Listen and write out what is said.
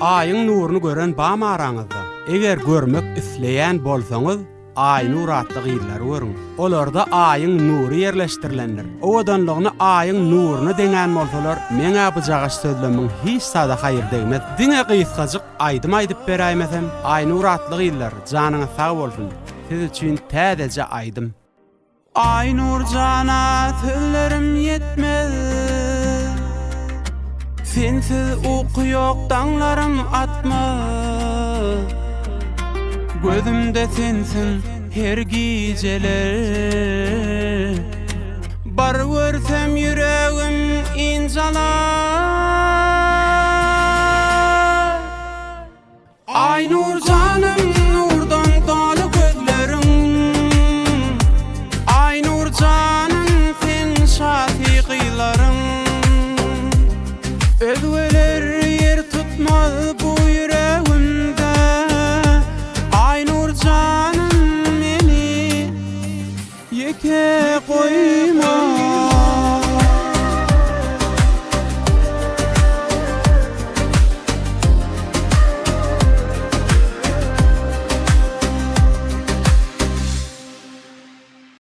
Aýyň nuruny gören bamaraňyzda, eger görmek isleýän bolsaňyz, aý nuratly gyllary görüň. Olarda aýyň nury ýerleşdirilendir. O odanlygyny aýyň nuruny deňän bolsalar, meňe bu jagaş sözlemiň hiç sada haýyr degmez. Diňe gysgaçyk aýdym aýdyp beräýmesem, aý nuratly gyllar janyňyz sag bolsun. Siz üçin täzece aýdym. Ay nur cana sözlerim yetmez, sensiz uyku yok dağlarım atma. Gözümde sensin her geceler, bar görsem yüreğim incalar. Ay nur canım nurdan dolu gözlerim, ay nur canım sen şafiqilerim. Özgeler yer tutmaz bu yüreğimde, ay nur canım meni yeke koy.